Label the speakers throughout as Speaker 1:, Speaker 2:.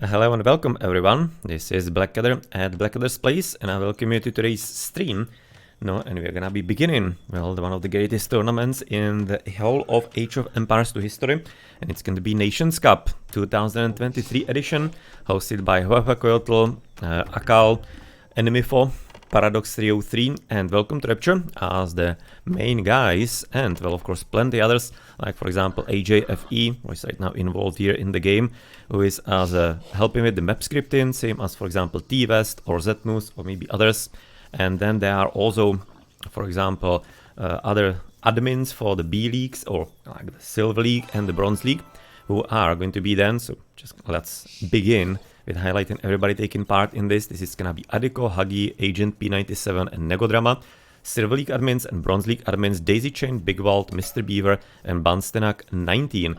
Speaker 1: Hello and welcome everyone, this is Blackadder at Blackadder's Place and I welcome you to today's stream. And we're gonna be beginning, one of the greatest tournaments in the whole of Age of Empires 2 history, and it's going to be Nations Cup 2023 edition, hosted by Huahuacoyotl, Akkal, enmipho, Paradox 303 and welcometorapture as the main guys, and of course plenty others, like for example HJFE, who is right now involved here in the game, who is as helping with the map scripting, same as for example T-West or Zetnus or maybe others. And then there are also, for example, other admins for the B leagues, or like the Silver League and the Bronze League, who are going to be then. So just let's begin with highlighting everybody taking part in this. This is gonna be Adiko, Hagi, Agent P97 and Negodrama. Silver League admins and Bronze League admins Daisy Chain, Big Vault, Mr. Beaver and Banstenak 19.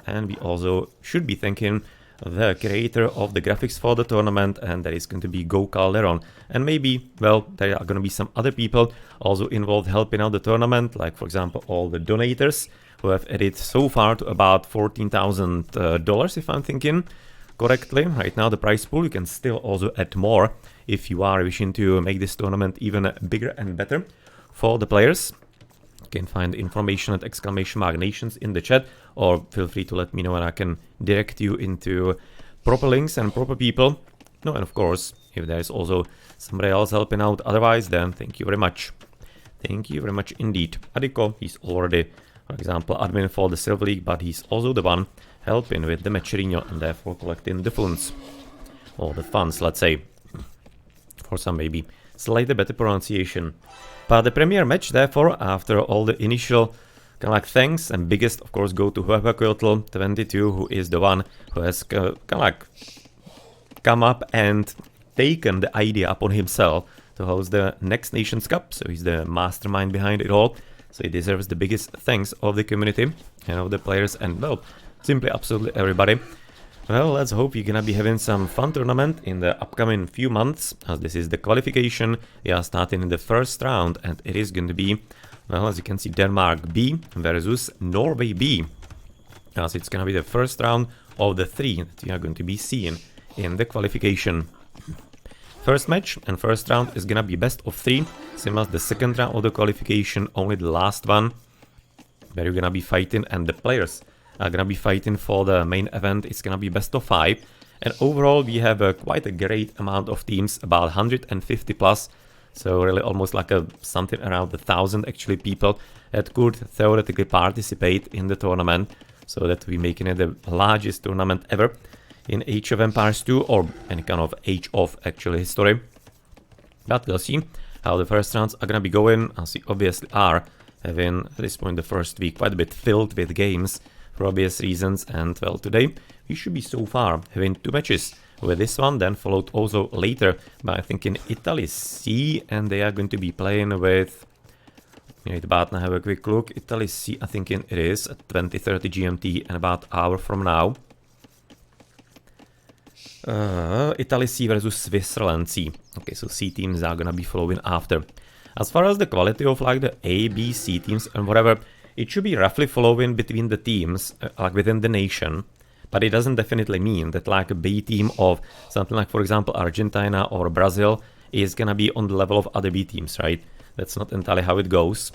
Speaker 1: And we also should be thanking the creator of the graphics for the tournament, and that is going to be Go Calderon. And maybe, there are going to be some other people also involved helping out the tournament, like for example all the donators who have added so far to about $14,000 if I'm thinking correctly. Right now the prize pool, you can still also add more if you are wishing to make this tournament even bigger and better for the players. You can find information at !nations in the chat, or feel free to let me know and I can direct you into proper links and proper people. And of course, if there's also somebody else helping out otherwise, then thank you very much. Thank you very much indeed. Adiko, he's already, for example, admin for the Silver League, but he's also the one helping with the Matcherino and therefore collecting the funds. Or the funds, let's say, for some maybe slightly better pronunciation. But the premier match, therefore, after all the initial thanks and biggest, of course, go to Huahuacoyotl 22, who is the one who has come up and taken the idea upon himself to host the next Nations Cup. So he's the mastermind behind it all. So he deserves the biggest thanks of the community and of the players and, simply absolutely everybody. Let's hope you're gonna be having some fun tournament in the upcoming few months, as this is the qualification. We are starting in the first round, and it is going to be, as you can see, Denmark B versus Norway B, as it's gonna be the first round of the three that we are going to be seeing in the qualification. First match and first round is gonna be best of three, same as the second round of the qualification, only the last one, where you're gonna be fighting, and the players are gonna be fighting for the main event. It's gonna be best of 5, and overall we have quite a great amount of teams, about 150 plus, so really almost like something around 1,000 actually people that could theoretically participate in the tournament, so that we're making it the largest tournament ever in Age of Empires 2, or any kind of Age of actually history. But we'll see how the first rounds are gonna be going, as we obviously are having at this point the first week quite a bit filled with games for obvious reasons, and today we should be so far having 2 matches, with this one then followed also later by I think in Italy C, and they are going to be playing with, about now have a quick look, Italy C, I think it is at 20:30 GMT and about an hour from now. Italy C versus Switzerland C. Okay, so C teams are gonna be following after. As far as the quality of the A, B, C teams and whatever, it should be roughly following between the teams, within the nation, but it doesn't definitely mean that a B team of something like, for example, Argentina or Brazil is gonna be on the level of other B teams, right? That's not entirely how it goes.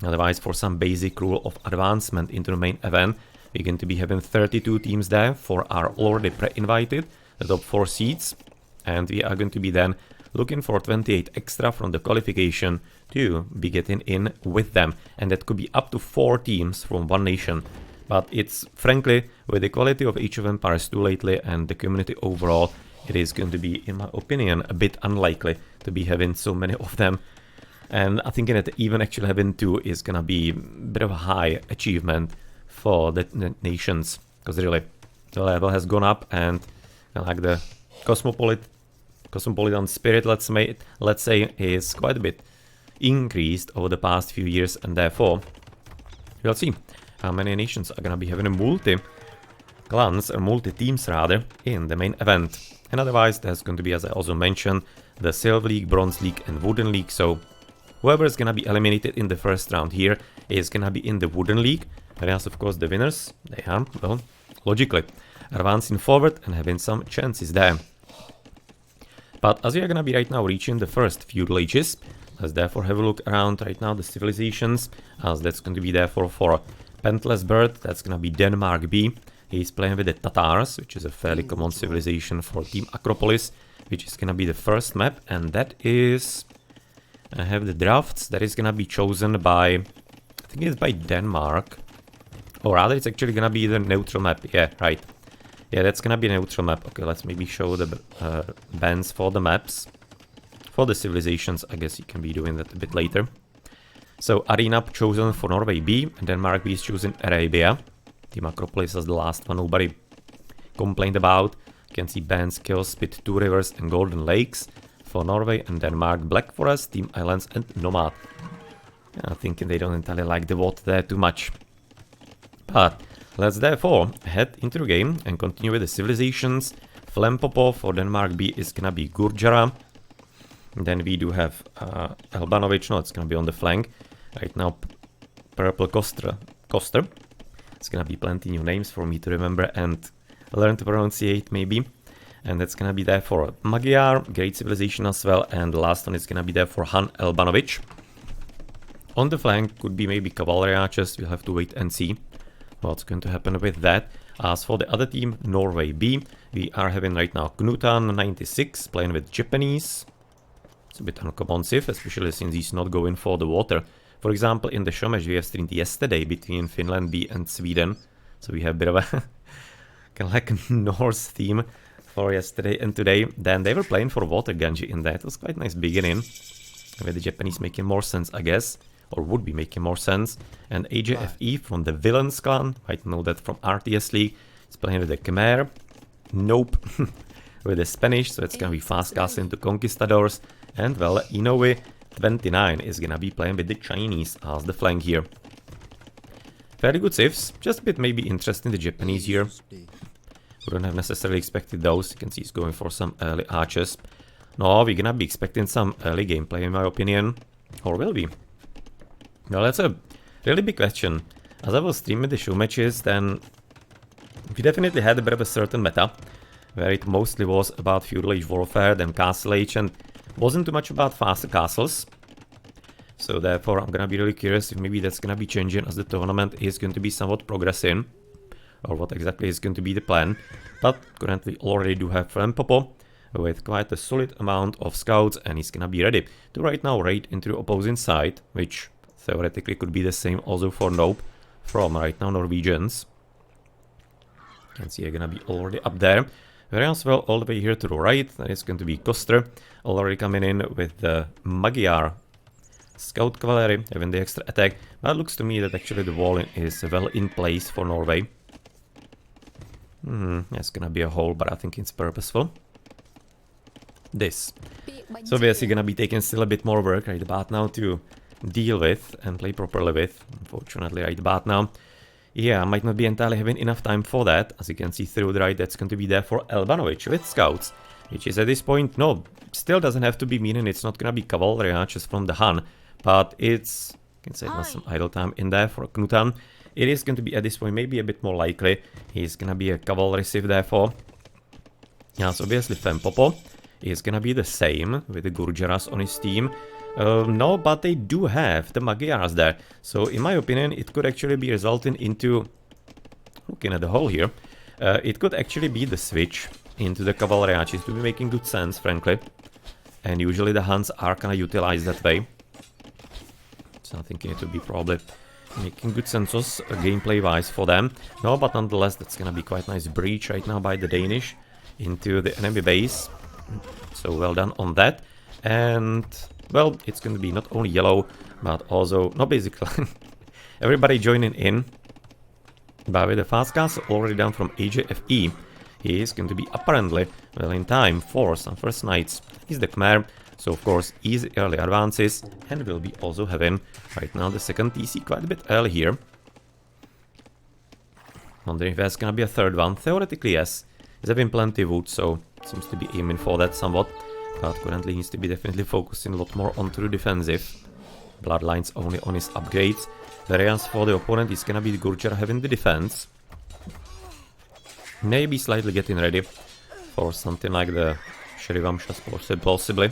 Speaker 1: Otherwise, for some basic rule of advancement into the main event, we're going to be having 32 teams there. 4 are already pre-invited, the top 4 seeds, and we are going to be then looking for 28 extra from the qualification to be getting in with them, and that could be up to 4 teams from one nation. But it's frankly, with the quality of Age of Empires 2 lately and the community overall, it is going to be, in my opinion, a bit unlikely to be having so many of them. And I think that even actually having 2 is gonna be a bit of a high achievement for the nations, because really the level has gone up, and the cosmopolitan spirit, let's say, is quite a bit increased over the past few years, and therefore we'll see how many nations are gonna be having a multi-clans or multi-teams rather in the main event. And otherwise there's going to be, as I also mentioned, the Silver League, Bronze League and Wooden League. So whoever is gonna be eliminated in the first round here is gonna be in the Wooden League, whereas of course the winners, they are, logically, advancing forward and having some chances there. But as we are gonna be right now reaching the first feudal ages, let's therefore have a look around right now the civilizations, as that's going to be therefore for ThePantlessBird, that's gonna be Denmark B. He's playing with the Tatars, which is a fairly common civilization for Team Acropolis, which is gonna be the first map, and that is... I have the drafts, that is gonna be chosen by... I think it's by Denmark. Or rather, it's actually gonna be the neutral map, yeah, right. Yeah, that's gonna be a neutral map. Okay, let's maybe show the bands for the maps. For the civilizations, I guess you can be doing that a bit later. So, Arena chosen for Norway B, and Denmark B is chosen Arabia. Team Acropolis is the last one nobody complained about. You can see bands, kills, Spit, Two Rivers, and Golden Lakes. For Norway and Denmark, Black Forest, Team Islands, and Nomad. I'm thinking they don't entirely like the water there too much. But let's therefore head into the game and continue with the civilizations. Flempopo for Denmark B is gonna be Gurjara. And then we do have Elbanovic, no, it's gonna be on the flank. Right now, Purple Koster. It's gonna be plenty new names for me to remember and learn to pronunciate maybe. And that's gonna be there for Magyar, great civilization as well. And the last one is gonna be there for Han Elbanovic. On the flank could be maybe cavalry archers, we'll have to wait and see what's going to happen with that. As for the other team, Norway B, we are having right now Knutan 96 playing with Japanese. It's a bit uncommon, especially since he's not going for the water. For example, in the show match we have streamed yesterday between Finland B and Sweden. So we have a bit of a kind of like a Norse theme for yesterday and today. Then they were playing for water Genji in that. It was quite a nice beginning. With the Japanese making more sense, I guess. Or would be making more sense. And HJFE from the VLNS clan, might know that from RTS League, is playing with the Khmer. Nope. With the Spanish, so it's gonna be fast cast into Conquistadors. And well, Inoue 29 is gonna be playing with the Chinese as the flank here. Fairly good saves, just a bit maybe interesting the Japanese here. Wouldn't have necessarily expected those. You can see he's going for some early archers. No, we're gonna be expecting some early gameplay in my opinion. Or will we? Well, that's a really big question. As I was streaming the show matches, then we definitely had a bit of a certain meta, where it mostly was about feudal age warfare, then castle age, and wasn't too much about faster castles. So therefore, I'm gonna be really curious if maybe that's gonna be changing as the tournament is going to be somewhat progressing, or what exactly is going to be the plan. But currently already do have Flempopo with quite a solid amount of scouts, and he's gonna be ready to right now raid into the opposing side, which theoretically could be the same also for Nope from right now Norwegians. You can see they're gonna be already up there. Whereas well all the way here to the right, that is going to be Koster already coming in with the Magyar Scout Cavalry having the extra attack. But it looks to me that actually the wall is well in place for Norway. It's gonna be a hole, but I think it's purposeful. This. So obviously gonna be taking still a bit more work right about now to deal with and play properly with, unfortunately right about now. Yeah, I might not be entirely having enough time for that. As you can see through the right, that's going to be there for Elbanovic with scouts, which is at this point, no, still doesn't have to be meaning it's not gonna be cavalry archers from the Han, but it's, you can say there's some idle time in there for Knutan. It is going to be at this point maybe a bit more likely he's gonna be a cavalry civ therefore. Yeah, so obviously Flempopo is gonna be the same with the Gurjaras on his team. No, but they do have the Magyars there. So in my opinion, it could actually be resulting into, looking at the whole here, it could actually be the switch into the cavalry archers to be making good sense, frankly. And usually the Huns are kind of utilized that way. So I'm thinking it would be probably making good sense gameplay-wise for them. No, but nonetheless, that's gonna be quite nice breach right now by the Danish into the enemy base. So well done on that. And well, it's going to be not only yellow, but also, no, basically, everybody joining in. But with the fast castle already down from HJFE, he is going to be apparently well in time for some first knights. He's the Khmer, so of course, easy early advances, and will be also having right now the second TC quite a bit early here. Wondering if there's going to be a third one. Theoretically, yes. He's having plenty of wood, so seems to be aiming for that somewhat. But currently needs to be definitely focusing a lot more onto the defensive. Bloodlines only on his upgrades. Whereas for the opponent is gonna be the Gurjara having the defense. Maybe slightly getting ready for something like the Sherivamshas possibly.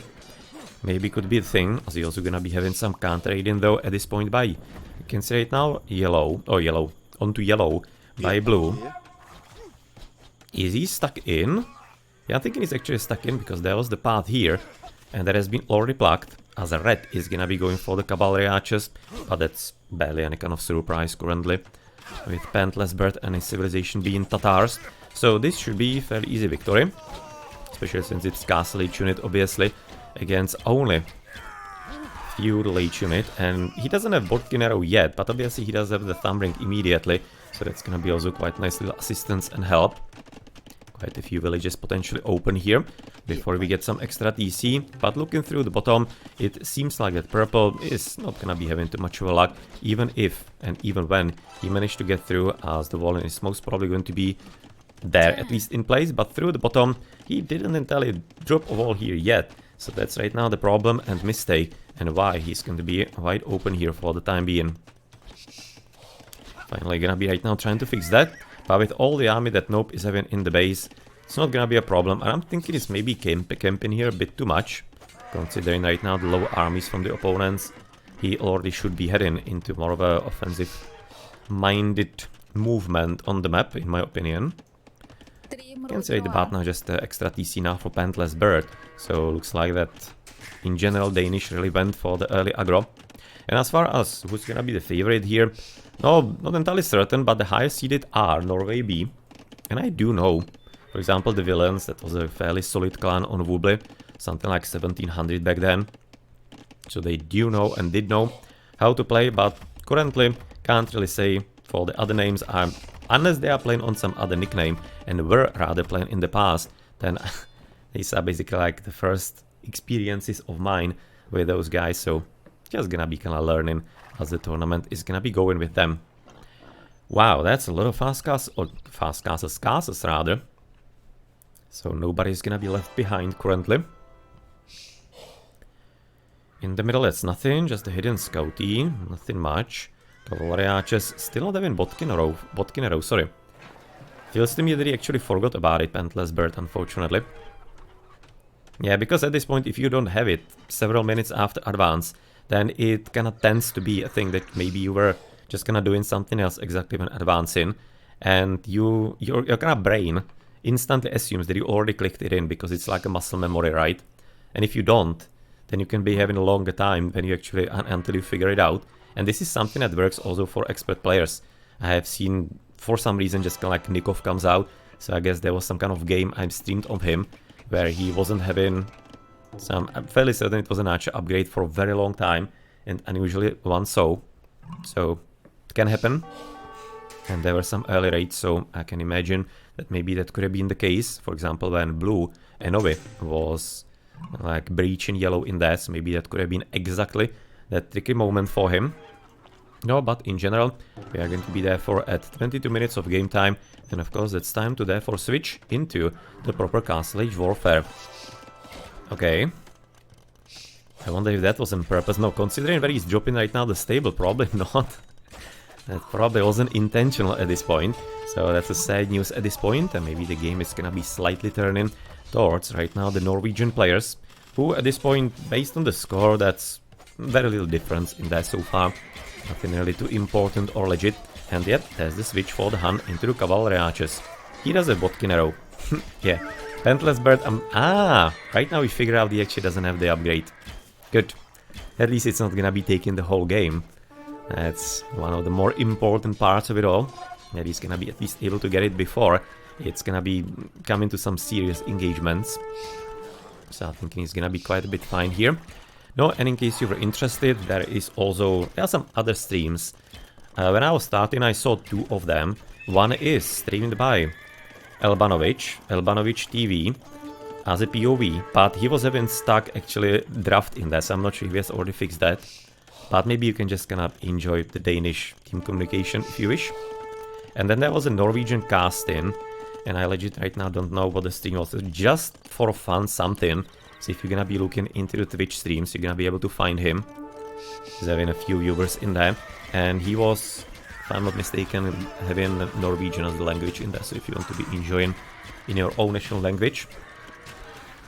Speaker 1: Maybe could be a thing, as he's also gonna be having some counter raiding though at this point by, you can see right now, yellow, onto yellow by blue. Is he stuck in? Yeah, I'm thinking he's actually stuck in because there was the path here and that has been already plucked, as a red is gonna be going for the cavalry archers, but that's barely any kind of surprise currently, with ThePantlessBird and his civilization being Tatars. So this should be a fairly easy victory, especially since it's castle H unit obviously, against only feudal H unit, and he doesn't have Bodkin arrow yet, but obviously he does have the thumb ring immediately, so that's gonna be also quite nice little assistance and help. Quite a few villages potentially open here before we get some extra TC, but looking through the bottom, it seems like that purple is not gonna be having too much of a luck, even if and even when he managed to get through, as the wall is most probably going to be there, at least in place, but through the bottom he didn't entirely drop a wall here yet, so that's right now the problem and mistake, and why he's going to be wide open here for the time being. Finally gonna be right now trying to fix that. But with all the army that Nope is having in the base, it's not gonna be a problem. And I'm thinking it's maybe camping here a bit too much, considering right now the low armies from the opponents. He already should be heading into more of a offensive-minded movement on the map, in my opinion. I can say the bot now just extra TC now for ThePantlessBird. So looks like that in general Danish really went for the early aggro. And as far as who's gonna be the favorite here, no, not entirely certain, but the highest seeded are Norway B. And I do know, for example, the VLNS, that was a fairly solid clan on Woobley, something like 1700 back then. So they do know and did know how to play, but currently can't really say for the other names, unless they are playing on some other nickname and were rather playing in the past, then these are basically like the first experiences of mine with those guys, so just gonna be kinda learning as the tournament is gonna be going with them. Wow, that's a lot of fast castles rather. So nobody's gonna be left behind currently. In the middle it's nothing, just a hidden scouty, nothing much. Cavalry archers still not having Bodkin arrow, sorry. Feels to me that he actually forgot about it, ThePantlessBird, unfortunately. Yeah, because at this point, if you don't have it several minutes after advance, then it kinda tends to be a thing that maybe you were just kinda doing something else exactly when advancing, and your kinda brain instantly assumes that you already clicked it in because it's like a muscle memory, right? And if you don't, then you can be having a longer time when you actually until you figure it out. And this is something that works also for expert players. I have seen, for some reason, just kinda like Nikov comes out, so I guess there was some kind of game I streamed of him where he wasn't having some, I'm fairly certain it was an archer upgrade for a very long time, and unusually one so it can happen. And there were some early raids, so I can imagine that maybe that could have been the case. For example, when blue Enovi was like breaching yellow in there, so maybe that could have been exactly that tricky moment for him. No, but in general, we are going to be there for at 22 minutes of game time, and of course it's time to therefore switch into the proper Castle Age warfare. Okay. I wonder if that was on purpose. No, considering where he's dropping right now the stable, probably not. That probably wasn't intentional at this point. So that's a sad news at this point, and maybe the game is gonna be slightly turning towards right now the Norwegian players, who at this point, based on the score, that's very little difference in that so far. Nothing really too important or legit. And yet, there's the switch for the Hun into the cavalry archers. He does a Bodkin arrow. Yeah. ThePantlessBird, right now we figure out he actually doesn't have the upgrade. Good. At least it's not gonna be taking the whole game. That's one of the more important parts of it all. That he's gonna be at least able to get it before it's gonna be coming to some serious engagements. So I'm thinking he's gonna be quite a bit fine here. No, and in case you were interested, there are some other streams. When I was starting, I saw two of them. One is streamed by elbanovic TV as a POV, but he was having stuck actually draft in that, so I'm not sure if he has already fixed that. But maybe you can just kind of enjoy the Danish team communication if you wish. And then there was a Norwegian casting, and I legit right now don't know what the stream was. Just for fun something. So if you're gonna be looking into the Twitch streams, you're gonna be able to find him. He's having a few viewers in there. And he was if I'm not mistaken, having Norwegian as the language in there, so if you want to be enjoying in your own national language,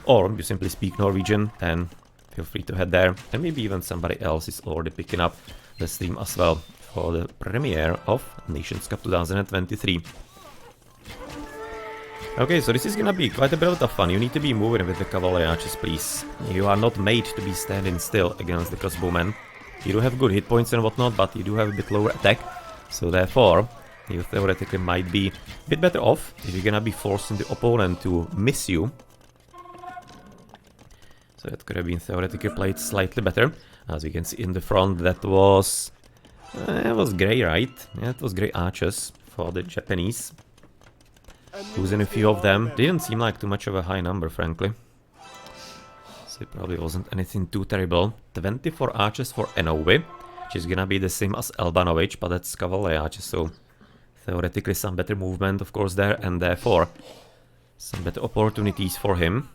Speaker 1: or you simply speak Norwegian, then feel free to head there, and maybe even somebody else is already picking up the stream as well for the premiere of Nations Cup 2023. Okay, so this is gonna be quite a bit of fun. You need to be moving with the cavalry archers, please. You are not made to be standing still against the crossbowmen. You do have good hit points and whatnot, but you do have a bit lower attack, so therefore you theoretically might be a bit better off if you're gonna be forcing the opponent to miss you. So that could have been theoretically played slightly better. As you can see in the front, that was... it was grey, right? Yeah, it was grey archers for the Japanese. Losing a few of them. Didn't seem like too much of a high number, frankly. So it probably wasn't anything too terrible. 24 archers for Norway, which is gonna be the same as elbanovic, but that's cavalry archers, so theoretically some better movement, of course, there, and therefore some better opportunities for him.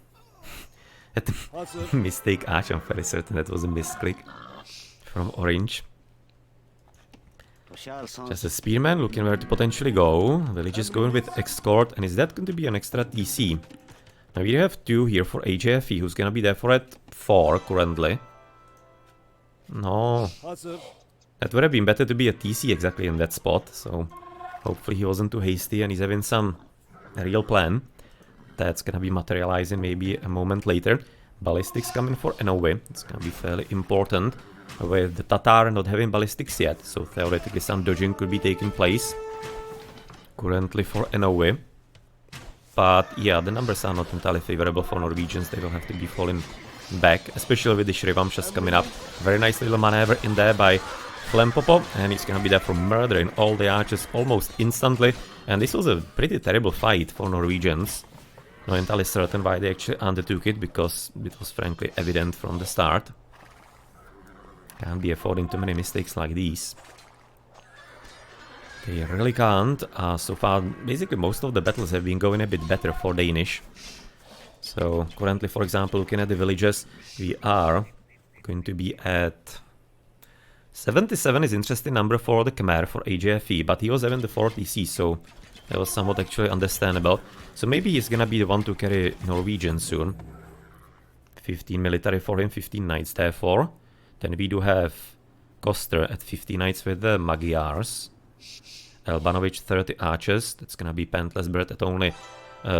Speaker 1: Mistake archer, I'm very certain that was a misclick from Orange. Just a spearman looking where to potentially go. Village is going with escort, and is that going to be an extra TC? Now we have 2 here for HJFE, who's gonna be there for at 4 currently. No. That would have been better to be a TC exactly in that spot, so hopefully he wasn't too hasty and he's having some real plan. That's gonna be materializing maybe a moment later. Ballistics coming for Norway. It's gonna be fairly important. With the Tatar not having ballistics yet, so theoretically some dodging could be taking place currently for Norway. But yeah, the numbers are not entirely favorable for Norwegians. They will have to be falling back, especially with the Shrivamshas coming up. Very nice little maneuver in there by Flempopo, and he's gonna be there for murdering all the archers almost instantly. And this was a pretty terrible fight for Norwegians. Not entirely certain why they actually undertook it, because it was frankly evident from the start. Can't be affording too many mistakes like these. They really can't. So far, basically most of the battles have been going a bit better for Danish. So currently, for example, looking at the villages, we are going to be at 77 is interesting number for the Khmer for HJFE, but he was having the 40C, so that was somewhat actually understandable. So maybe he's gonna be the one to carry Norwegian soon. 15 military for him, 15 knights therefore. Then we do have Koster at 50 knights with the Magyars. Elbanovic 30 archers. That's gonna be ThePantlessBird at only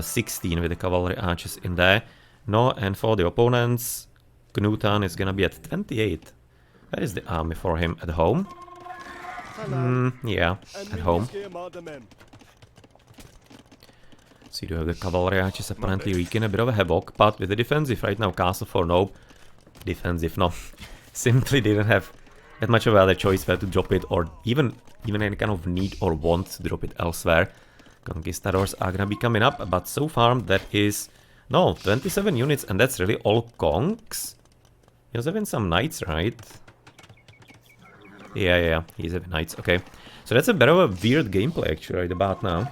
Speaker 1: 16 with the cavalry archers in there. No, and for the opponents, Knutan is gonna be at 28. Where is the army for him? At home? Yeah, at home. So you do have the cavalry archers apparently wreaking a bit of a havoc, but with the defensive right now, Castle for no. Defensive, no. Simply didn't have that much of other choice where to drop it, or even any kind of need or want to drop it elsewhere. Conquistadors are gonna be coming up, but so far that is... No, 27 units, and that's really all conks? He was having some knights, right? Yeah, he's having knights, okay. So that's a bit of a weird gameplay actually right about now.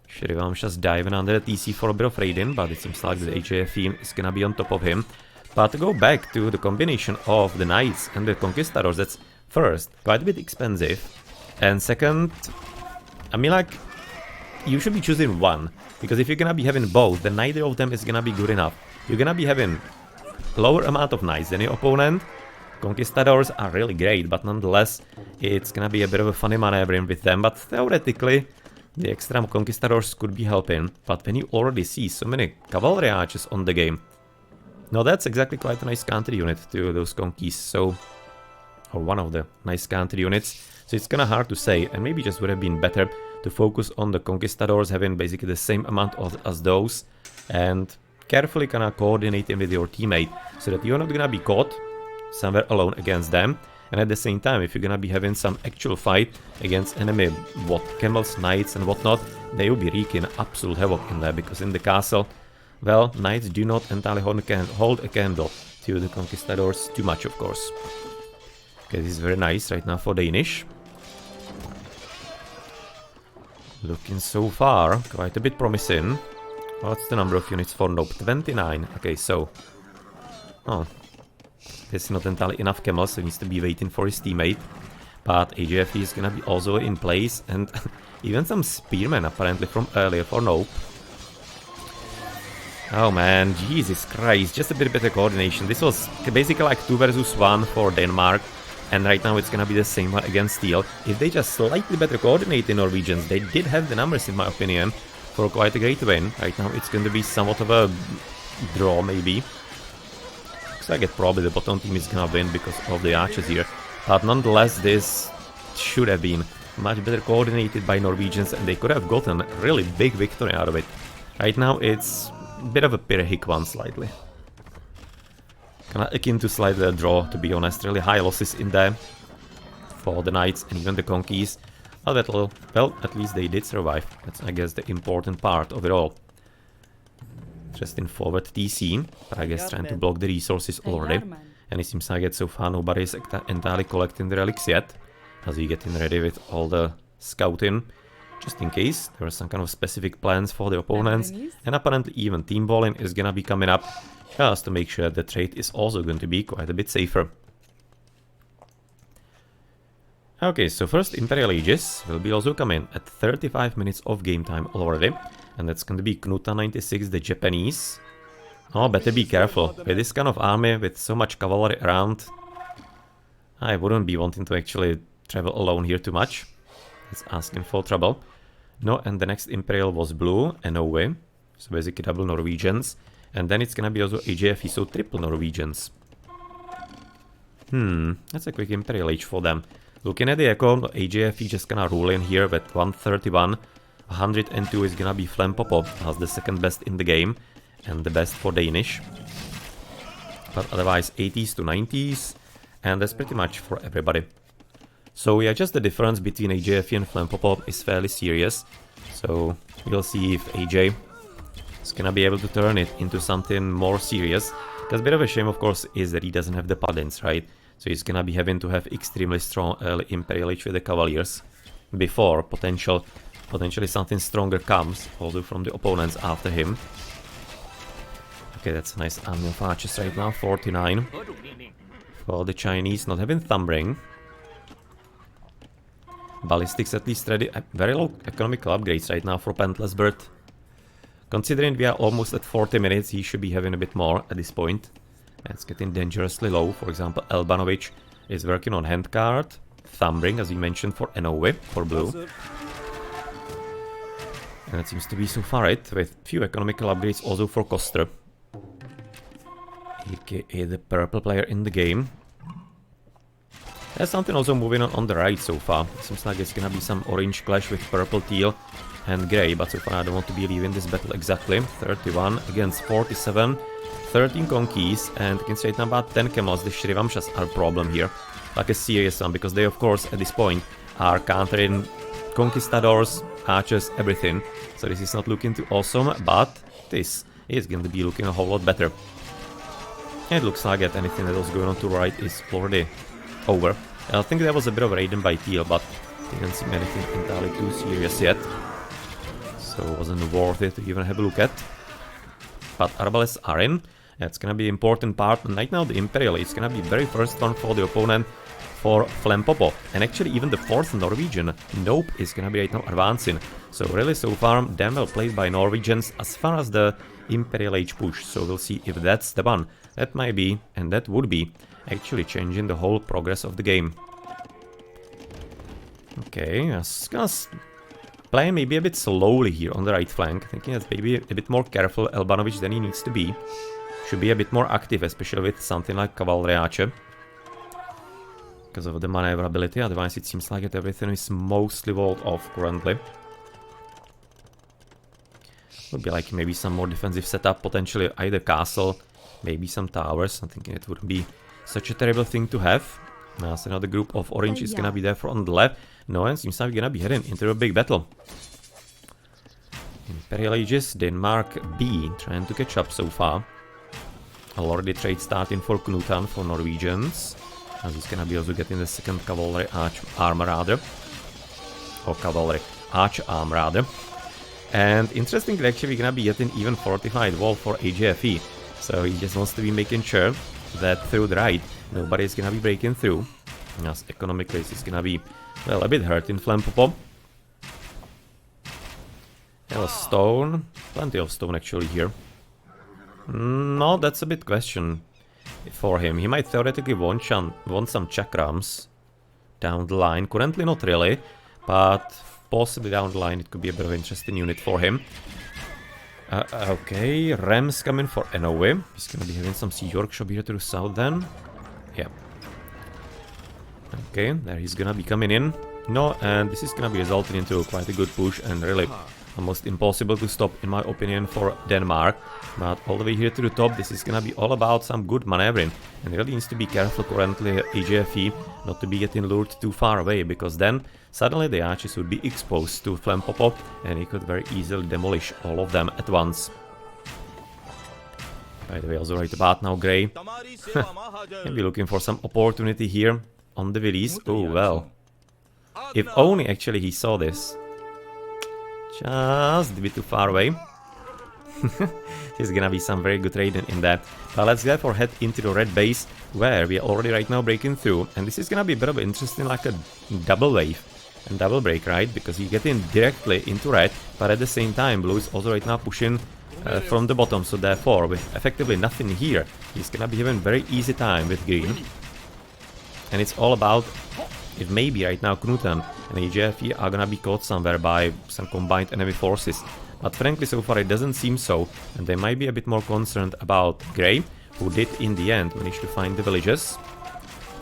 Speaker 1: Shrivam's just diving under the TC for a bit of raiding, but it seems like the HJFE is gonna be on top of him. But to go back to the combination of the knights and the conquistadors, that's first quite a bit expensive, and second, I mean, like, you should be choosing one, because if you're gonna be having both, then neither of them is gonna be good enough. You're gonna be having lower amount of knights than your opponent. Conquistadors are really great, but nonetheless, it's gonna be a bit of a funny maneuvering with them, but theoretically, the extra conquistadors could be helping. But when you already see so many cavalry archers on the game, no, that's exactly quite a nice counter unit to those conquests, so... Or one of the nice counter units, so it's kinda hard to say, and maybe just would have been better to focus on the conquistadors having basically the same amount as those, and carefully kinda coordinating with your teammate, so that you're not gonna be caught somewhere alone against them, and at the same time, if you're gonna be having some actual fight against enemy, camels, knights and whatnot, they will be wreaking absolute havoc in there, because in the castle, well, knights do not entirely hold a candle to the conquistadors too much, of course. Okay, this is very nice right now for Danish. Looking so far quite a bit promising. What's the number of units for Nope? 29. Okay, so... Oh. There's not entirely enough camels, so he needs to be waiting for his teammate. But HJFE is gonna be also in place, and even some spearmen apparently from earlier for Nope. Oh man, Jesus Christ, just a bit better coordination. This was basically like 2 versus 1 for Denmark, and right now it's gonna be the same one against Steel. If they just slightly better coordinate the Norwegians, they did have the numbers in my opinion for quite a great win. Right now it's going to be somewhat of a draw maybe. Looks like it probably the bottom team is gonna win because of the archers here. But nonetheless, this should have been much better coordinated by Norwegians, and they could have gotten a really big victory out of it. Right now it's a bit of a Pyrrhic one slightly. Kinda akin to slightly a draw, to be honest. Really high losses in there for the Knights and even the Conquis. Well, at least they did survive. That's, I guess, the important part of it all. Just in forward TC, but I guess trying to block the resources already. And it seems like so far nobody is entirely collecting the relics yet, as we getting ready with all the scouting, just in case there are some kind of specific plans for the opponents. And apparently even team balling is gonna be coming up, just to make sure the trade is also going to be quite a bit safer. Okay, so first Imperial Aegis will be also coming at 35 minutes of game time already. And that's going to be Knuta 96, the Japanese. Oh, better be careful. With this kind of army, with so much cavalry around, I wouldn't be wanting to actually travel alone here too much. It's asking for trouble. No, and the next Imperial was blue, and Norway. So basically double Norwegians. And then it's gonna be also HJFE, so triple Norwegians. That's a quick Imperial Age for them. Looking at the echo, HJFE just gonna rule in here with 131. 102 is gonna be Flempopo as the second best in the game. And the best for Danish. But otherwise 80s to 90s. And that's pretty much for everybody. So yeah, just the difference between HJFE and Flempopo is fairly serious. So we'll see if AJ is gonna be able to turn it into something more serious. Because a bit of a shame, of course, is that he doesn't have the paladins, right? So he's gonna be having to have extremely strong early Imperial Age with the Cavaliers before potentially something stronger comes, also from the opponents after him. Okay, that's a nice army of archers right now, 49. For the Chinese not having Thumbring. Ballistics at least ready. Very low economical upgrades right now for ThePantlessBird. Considering we are almost at 40 minutes, he should be having a bit more at this point. It's getting dangerously low. For example, Elbanovic is working on handcard. Thumbring, as we mentioned, for Norway, for blue. And it seems to be so far it, with few economical upgrades also for Koster. AKA the purple player in the game. There's something also moving on the right so far. It seems like it's gonna be some orange clash with purple, teal and grey, but so far I don't want to be leaving this battle exactly. 31 against 47, 13 Conquis, and against right now about 10 Camels. The Shrivamshas are a problem here. Like a serious one, because they of course at this point are countering Conquistadors, archers, everything. So this is not looking too awesome, but this is going to be looking a whole lot better. And it looks like that anything that was going on to right is already over. I think there was a bit of raiding by teal, but didn't seem anything entirely too serious yet. So it wasn't worth it to even have a look at. But Arbales are in. That's gonna be an important part. And right now the Imperial is gonna be very first one for the opponent for Flempopo. And actually even the fourth Norwegian, Nope, is gonna be right now advancing. So really so far damn well played by Norwegians as far as the Imperial Age push. So we'll see if that's the one. That might be, and that would be, actually changing the whole progress of the game. Okay, I'm gonna play maybe a bit slowly here on the right flank. Thinking that's maybe a bit more careful Elbanovic than he needs to be. Should be a bit more active, especially with something like Cavalry Archer. Because of the maneuverability, otherwise it seems like that everything is mostly walled off currently. Would be like maybe some more defensive setup, potentially either castle, maybe some towers. I'm thinking it wouldn't be such a terrible thing to have. Now, so another group of orange is gonna be there on the left. No, and seems like we're gonna be heading into a big battle. Imperial Aegis, Denmark B, trying to catch up so far. Already trade starting for Knutan for Norwegians. As he's gonna be also getting the second cavalry arm rather. Or cavalry arch arm rather. And interestingly, actually we're gonna be getting even fortified wall for HJFE. So he just wants to be making sure that through the right, nobody is gonna be breaking through. Yes, economically this is gonna be, well, a bit hurt in Flempopo. Well, stone. Plenty of stone actually here. No, that's a bit question for him. He might theoretically want some chakrams down the line. Currently not really, but possibly down the line it could be a bit of an interesting unit for him. Okay, Rams coming for Norway. He's gonna be having some siege workshop here to the south then. Yeah. Okay, there he's gonna be coming in. No, and this is gonna be resulting into quite a good push and really almost impossible to stop in my opinion for Denmark. But all the way here to the top, this is gonna be all about some good maneuvering, and really needs to be careful currently HJFE not to be getting lured too far away, because then suddenly the archers would be exposed to Flempopo and he could very easily demolish all of them at once. By the way, also right about now Grey can be looking for some opportunity here on the Willies. Oh well, if only actually he saw this. Just a bit too far away. There's gonna be some very good raiding in that. But let's therefore head into the red base, where we are already right now breaking through. And this is gonna be a bit of interesting, like a double wave and double break, right? Because you get in directly into red, but at the same time blue is also right now pushing from the bottom. So therefore, with effectively nothing here, he's gonna be having very easy time with green. And it's all about if maybe right now Knutan and HJFE are gonna be caught somewhere by some combined enemy forces. But frankly, so far it doesn't seem so, and they might be a bit more concerned about Grey, who did in the end manage to find the villages.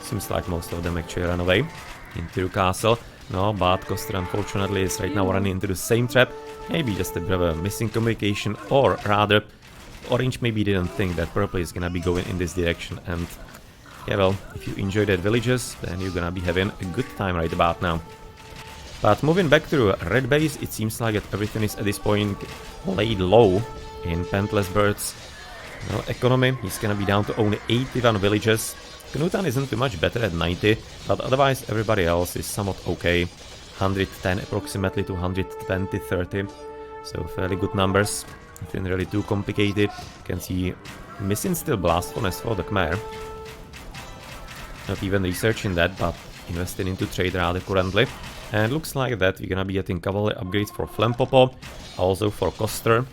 Speaker 1: Seems like most of them actually ran away into the castle. No, but Koster unfortunately is right now running into the same trap. Maybe just a bit of a missing communication, or rather, Orange maybe didn't think that Purple is gonna be going in this direction. And yeah, well, if you enjoy that villages, then you're gonna be having a good time right about now. But moving back to red base, it seems like that everything is at this point laid low in ThePantlessBird's economy. He's gonna be down to only 81 villages. Knutan isn't too much better at 90, but otherwise everybody else is somewhat okay. 110 approximately to 120, 30. So fairly good numbers. Nothing really too complicated. You can see missing still blastfulness for the Khmer. Not even researching that, but investing into trade rather currently. And looks like that we're gonna be getting cavalry upgrades for Flempopo, also for Koster,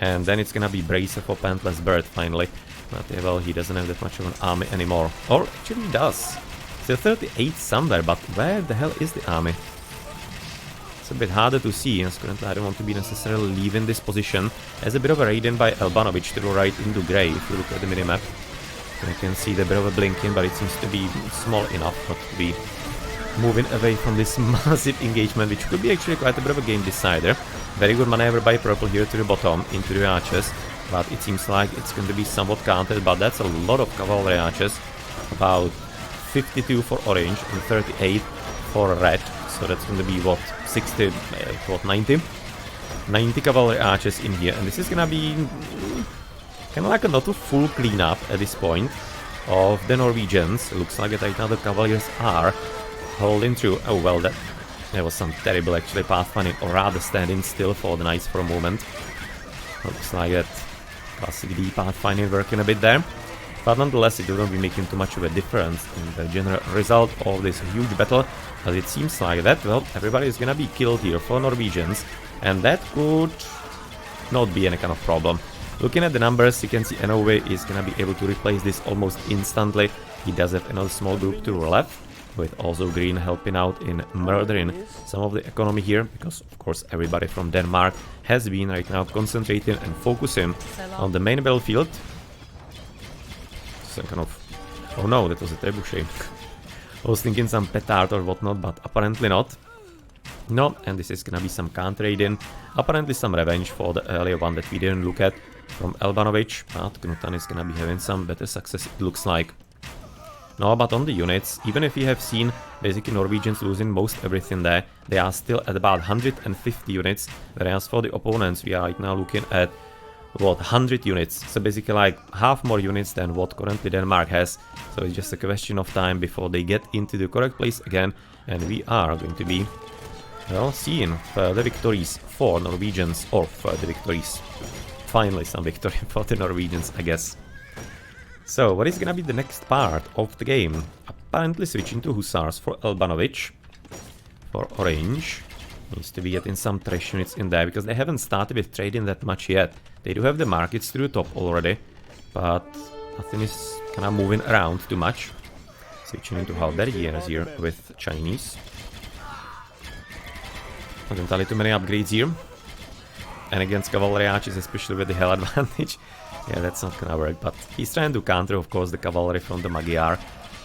Speaker 1: and then it's gonna be Bracer for ThePantlessBird finally. But yeah, well, he doesn't have that much of an army anymore. Or actually he does. Still 38 somewhere, but where the hell is the army? It's a bit harder to see, as currently I don't want to be necessarily leaving this position. There's a bit of a raid in by elbanovic to the right into Grey, if you look at the minimap. You can see the bit of a blinking, but it seems to be small enough not to be moving away from this massive engagement, which could be actually quite a bit of a game decider. Very good maneuver by Purple here to the bottom, into the archers, but it seems like it's going to be somewhat countered, but that's a lot of cavalry archers. About 52 for orange and 38 for red, so that's going to be what, 60, what, 90? 90 cavalry archers in here, and this is going to be kind of like a not a full cleanup at this point of the Norwegians. It looks like that right now the Cavaliers are holding through. Oh well, that was some terrible actually pathfinding, or rather standing still for the knights for a moment. Looks like that classic D pathfinding working a bit there. But nonetheless, it wouldn't be making too much of a difference in the general result of this huge battle, as it seems like that, well, everybody is gonna be killed here for Norwegians, and that could not be any kind of problem. Looking at the numbers, you can see Norway is gonna be able to replace this almost instantly. He does have another small group to the left, with also Green helping out in murdering some of the economy here, because of course everybody from Denmark has been right now concentrating and focusing on the main battlefield. Some kind of... oh no, that was a trebuchet. I was thinking some petard or whatnot, but apparently not. No, and this is gonna be some counter-raiding. Apparently some revenge for the earlier one that we didn't look at from elbanovic, but Knutan is gonna be having some better success, it looks like. No, but on the units, even if you have seen basically Norwegians losing most everything there, they are still at about 150 units, whereas for the opponents we are right now looking at, what, 100 units, so basically like half more units than what currently Denmark has. So it's just a question of time before they get into the correct place again, and we are going to be, well, seeing further victories for Norwegians, or further victories. Finally some victory for the Norwegians, I guess. So, what is gonna be the next part of the game? apparently switching to Hussars for elbanovic. For orange. Needs to be getting some trash units in there, because they haven't started with trading that much yet. They do have the markets through the top already, but nothing is kind of moving around too much. Switching into Halberdiers here with Chinese. Not entirely too many upgrades here. And against cavalry archers, especially with the hell advantage. Yeah, that's not gonna work, but he's trying to counter, of course, the cavalry from the Magyar.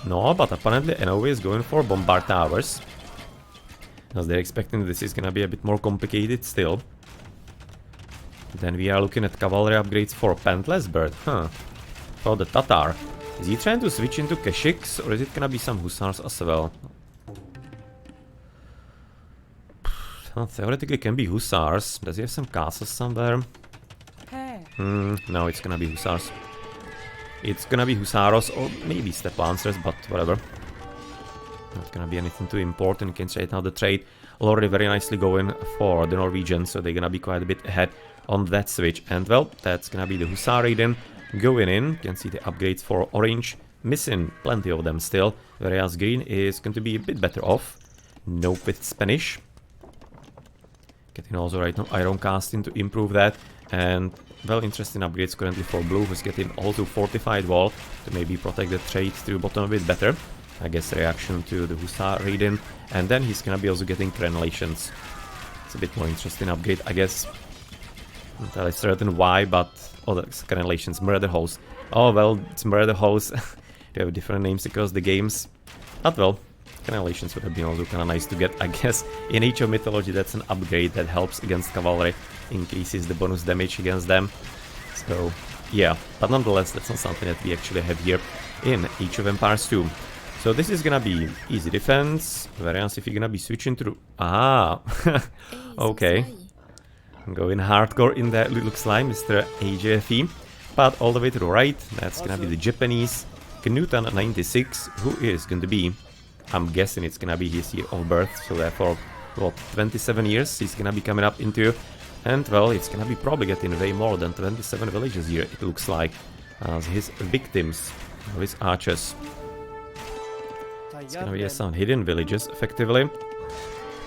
Speaker 1: No, but apparently Norway is going for bombard towers. As they're expecting this is gonna be a bit more complicated still. Then we are looking at cavalry upgrades for ThePantlessBird. For the Tatar. Is he trying to switch into Keshiks, or is it gonna be some Hussars as well? Well, theoretically it can be Hussars. Does he have some castles somewhere? No, it's gonna be Hussars. It's gonna be Husaros or maybe Step Lancers, but whatever. Not gonna be anything too important. You can see right now the trade already very nicely going for the Norwegians, so they're gonna be quite a bit ahead on that switch. And well, that's gonna be the Hussar raiden going in. You can see the upgrades for orange, missing plenty of them still, whereas green is going to be a bit better off. Nope with Spanish. Getting also right now iron casting to improve that, and well, interesting upgrades currently for blue, who's getting also fortified wall to maybe protect the trade through bottom a bit better. I guess reaction to the Hussar raiden, and then he's gonna be also getting crenellations. It's a bit more interesting upgrade, I guess. Not entirely certain why, but oh, that's crenellations, murder holes. Oh well, it's murder holes. They have different names across the games, but well. Crenellations would have been also kind of nice to get, I guess. In Age of Mythology, that's an upgrade that helps against cavalry, increases the bonus damage against them. So, yeah, but nonetheless, that's not something that we actually have here in Age of Empires 2. So this is gonna be easy defense, whereas if you're gonna be switching to... Ah! Okay. Going hardcore in there, looks like Mr. HJFE. But all the way to the right, that's gonna be the Japanese Knutan 96, who is going to be... I'm guessing it's gonna be his year of birth, so therefore, what, 27 years he's gonna be coming up into. And, well, it's gonna be probably getting way more than 27 villages here, it looks like, as his victims, or his archers. It's gonna be some hidden villages, effectively.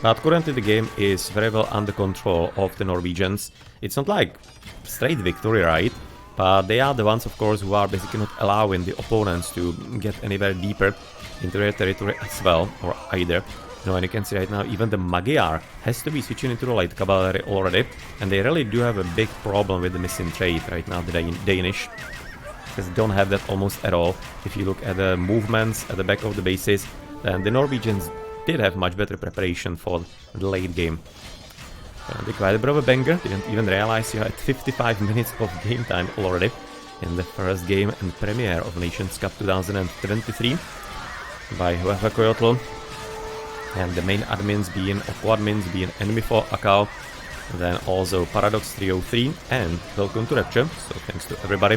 Speaker 1: But currently the game is very well under control of the Norwegians. It's not like straight victory, right? But they are the ones, of course, who are basically not allowing the opponents to get anywhere deeper into their territory as well, or either. No, and you can see right now, even the Magyar has to be switching into the light cavalry already, and they really do have a big problem with the missing trade right now, the Danish, because they don't have that almost at all. If you look at the movements at the back of the bases, then the Norwegians did have much better preparation for the late game. Quite a bit of a banger, didn't even realize you had 55 minutes of game time already in the first game and premiere of Nations Cup 2023 by welcometorapture. And the main admins being, or co-admins being enmipho, Akkal, then also Paradox 303 and welcometorapture. So thanks to everybody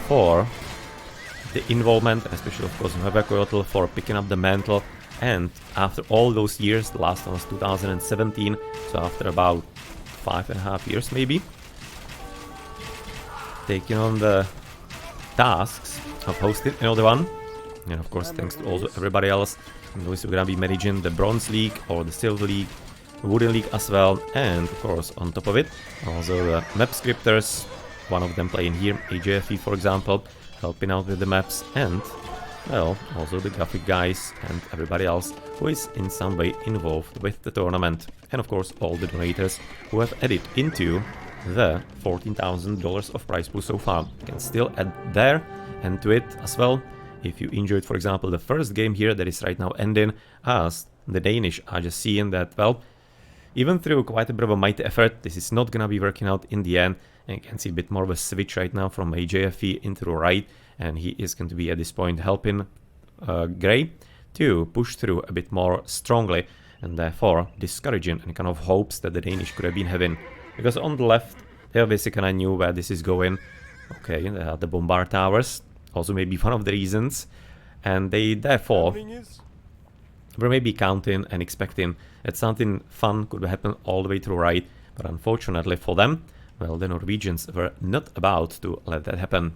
Speaker 1: for the involvement, and especially of course welcometorapture for picking up the mantle. And after all those years, the last one was 2017, so after about 5.5 years maybe, taking on the tasks of hosting another one. And of course thanks to also everybody else, and those who are gonna be managing the Bronze League or the Silver League, Wooden League as well, and of course on top of it, also the map scripters, one of them playing here, HJFE for example, helping out with the maps, and well, also the graphic guys and everybody else who is in some way involved with the tournament. And of course all the donators who have added into the $14,000 of prize pool so far. You can still add there and to it as well. If you enjoyed, for example, the first game here that is right now ending, as the Danish are just seeing that, well, even through quite a bit of a mighty effort, this is not gonna be working out in the end. And you can see a bit more of a switch right now from HJFE into the right, and he is going to be at this point helping Grey to push through a bit more strongly, and therefore discouraging any kind of hopes that the Danish could have been having. Because on the left, they obviously kind of knew where this is going. Okay, they had the bombard towers, also maybe one of the reasons, and they therefore were maybe counting and expecting that something fun could happen all the way to the right, but unfortunately for them, well, the Norwegians were not about to let that happen.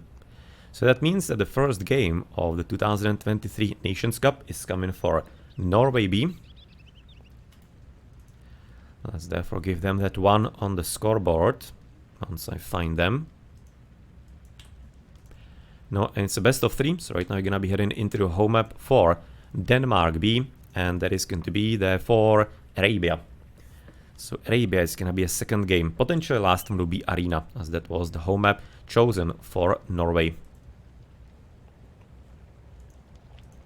Speaker 1: So that means that the first game of the 2023 Nations Cup is coming for Norway B. Let's therefore give them that one on the scoreboard once I find them. No, and it's a best of 3, so right now you're gonna be heading into the home map for Denmark B, and that is going to be there for Arabia. So Arabia is gonna be a second game. Potentially last one will be Arena, as that was the home map chosen for Norway.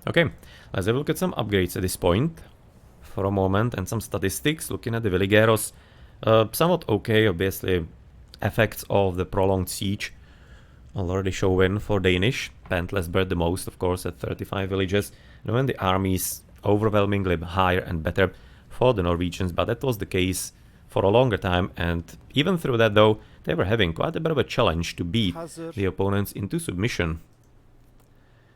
Speaker 1: Okay, let's have a look at some upgrades at this point for a moment and some statistics. Looking at the Villageros, somewhat okay, obviously effects of the prolonged siege already showing for Danish. ThePantlessBird the most, of course, at 35 villages. You know, and the army is overwhelmingly higher and better for the Norwegians, but that was the case for a longer time, and even through that though, they were having quite a bit of a challenge to beat the opponents into submission.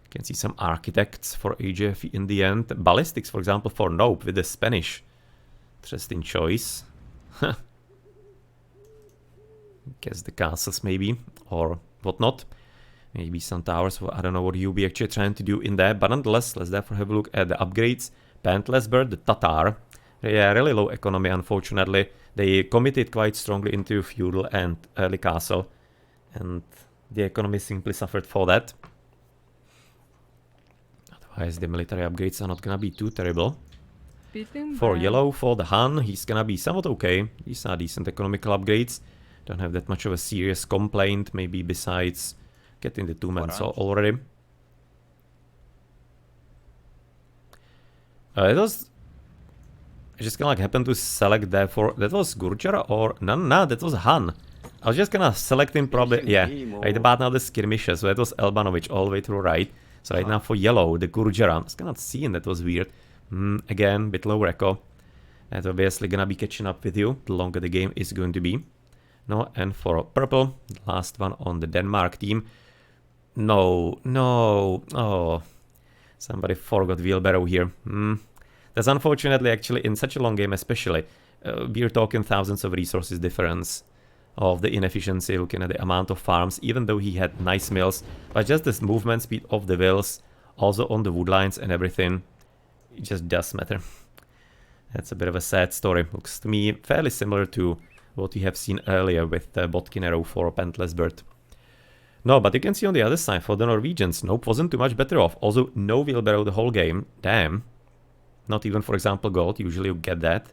Speaker 1: You can see some architects for HJFE in the end. Ballistics, for example, for Nope with the Spanish. Interesting choice. Guess the castles maybe, or whatnot. Maybe some towers, I don't know what you'll be actually trying to do in there, but nonetheless, let's therefore have a look at the upgrades. ThePantlessBird, the Tatar. Yeah, really low economy, unfortunately. They committed quite strongly into feudal and early castle, and the economy simply suffered for that. Otherwise, the military upgrades are not gonna be too terrible. For yellow, for the Han, he's gonna be somewhat okay. These are decent economical upgrades. Don't have that much of a serious complaint, maybe besides getting the 2-man already. It was... I just kind of like happened to select that for... That was Gurjara or... No, that was Han. I was just gonna select him probably... Yeah, right about now the skirmishes. So that was Elbanovic all the way through right. So right now for yellow, the Gurjara. I was kind of seeing that was weird. Again, bit lower echo. That's obviously gonna be catching up with you the longer the game is going to be. No, and for purple, the last one on the Denmark team. No. Oh, somebody forgot wheelbarrow here. That's unfortunately actually in such a long game especially. We're talking thousands of resources difference of the inefficiency, looking at the amount of farms, even though he had nice mills. But just this movement speed of the wheels, also on the wood lines and everything, it just does matter. That's a bit of a sad story. Looks to me fairly similar to what we have seen earlier with Botkin Arrow for ThePantlessBird. No, but you can see on the other side for the Norwegians, Nope wasn't too much better off. Also, no wheelbarrow the whole game. Damn. Not even, for example, gold. Usually you get that.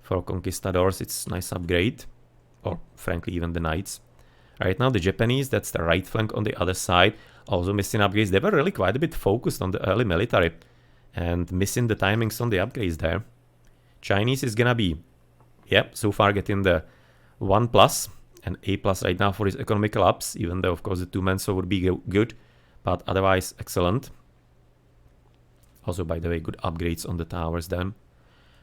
Speaker 1: For Conquistadors, it's a nice upgrade. Or, frankly, even the Knights. Right now, the Japanese, that's the right flank on the other side. Also missing upgrades. They were really quite a bit focused on the early military. And missing the timings on the upgrades there. Chinese is gonna be, yep, so far getting the 1+ and A+ right now for his economical ups, even though, of course, the 2-man so would be good, but otherwise excellent. Also, by the way, good upgrades on the towers then.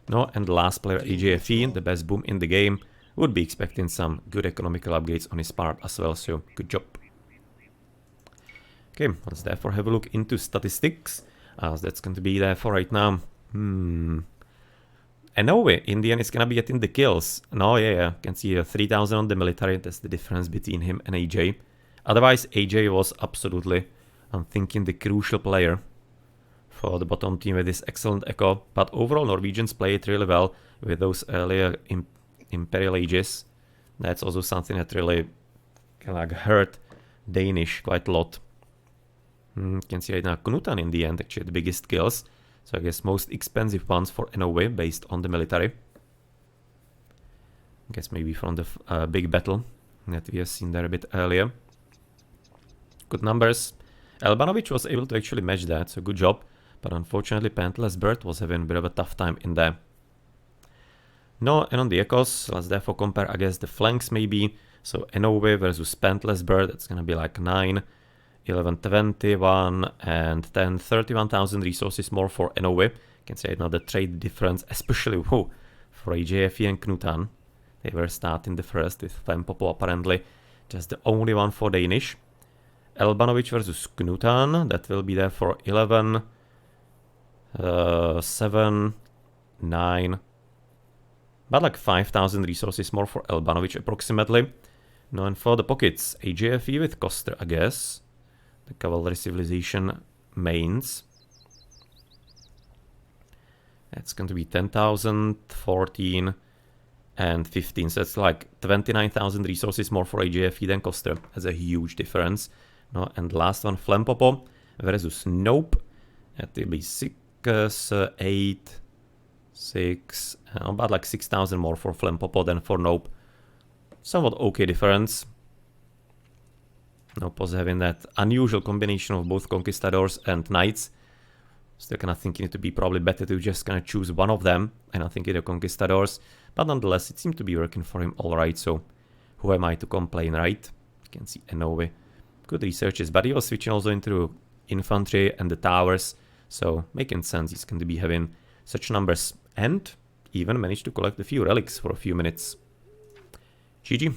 Speaker 1: No, and the last player, HJFE, the best boom in the game, would be expecting some good economical upgrades on his part as well, so good job. Okay, let's therefore have a look into statistics, as that's going to be there for right now. And Norway, Indian is gonna be getting the kills. No, yeah, you can see 3,000 on the military. That's the difference between him and AJ. Otherwise, AJ was absolutely, I'm thinking, the crucial player for the bottom team with this excellent echo. But overall, Norwegians play it really well with those earlier imperial ages. That's also something that really kind of like hurt Danish quite a lot. You can see right now Knutan in the end, actually the biggest kills. So I guess most expensive ones for Norway based on the military. I guess maybe from the big battle that we have seen there a bit earlier. Good numbers. Elbanovic was able to actually match that, so good job. But unfortunately, ThePantlessBird was having a bit of a tough time in there. No, and on the echoes, let's therefore compare against the flanks maybe. So Norway versus ThePantlessBird, that's gonna be like 9. 1121 and then 31,000 resources more for Norway. You can say another trade difference, especially for HJFE and Knutan. They were starting the first with Flempopo apparently. Just the only one for Danish. Elbanovic versus Knutan. That will be there for 11, 7, 9. About like 5,000 resources more for Elbanovic approximately. No, and for the pockets, HJFE with Koster, I guess. the cavalry civilization mains. That's going to be 10,000, 14, and 15. So it's like 29,000 resources more for HJFE than Koster. That's a huge difference. No, and last one, Flempopo versus Nope. That will be 6, 8, 6, about like 6,000 more for Flempopo than for Nope. Somewhat okay difference. Nope was having that unusual combination of both conquistadors and knights. Still kind of thinking it to be probably better to just kind of choose one of them, and I think the conquistadors. But nonetheless, it seemed to be working for him all right. So who am I to complain, right? You can see Norway. Good researches, but he was switching also into infantry and the towers. So making sense, he's going to be having such numbers, and even managed to collect a few relics for a few minutes. GG.